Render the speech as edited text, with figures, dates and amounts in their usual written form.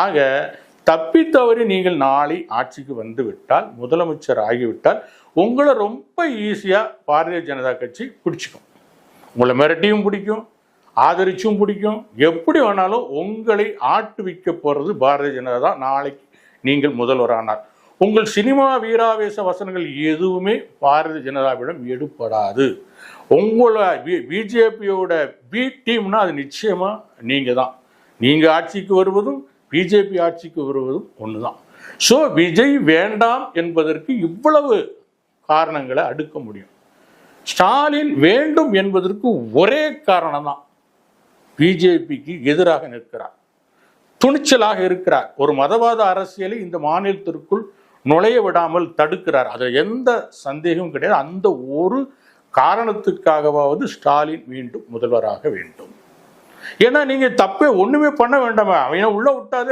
ஆக தப்பித்தவறி நீங்கள் நாளை ஆட்சிக்கு வந்து விட்டால், முதலமைச்சர் ஆகிவிட்டால், உங்களை ரொம்ப ஈஸியா பாரதிய ஜனதா கட்சி பிடிச்சிக்கும். உங்களை மிரட்டியும் பிடிக்கும், ஆதரிச்சும் பிடிக்கும். எப்படி வேணாலும் உங்களை ஆட்டுவிக்க போறது பாரதிய ஜனதா தான். நாளைக்கு நீங்கள் முதல்வரானார் உங்கள் சினிமா வீராவேச வசனங்கள் எதுவுமே பாரதிய ஜனதாவிடம் எடுப்படாது. உங்களை பிஜேபியோட பி டீம்னா அது நிச்சயமா நீங்க தான். நீங்க ஆட்சிக்கு வருவதும் பிஜேபி ஆட்சிக்கு வருவதும் ஒண்ணுதான். ஸோ விஜய் வேண்டாம் என்பதற்கு இவ்வளவு காரணங்களை அடுக்க முடியும். ஸ்டாலின் வேண்டும் என்பதற்கு ஒரே காரணம் தான், பிஜேபிக்கு எதிராக நிற்கிறார், துணிச்சலாக இருக்கிறார், ஒரு மதவாத அரசியலை இந்த மாநிலத்திற்குள் நுழைய விடாமல் தடுக்கிறார். அதில் எந்த சந்தேகமும் கிடையாது. அந்த ஒரு காரணத்துக்காகவாவது ஸ்டாலின் மீண்டும் முதல்வராக வேண்டும். ஏன்னா நீங்க தப்பே ஒண்ணுமே பண்ண வேண்டாமா, அவன் உள்ள விட்டாதே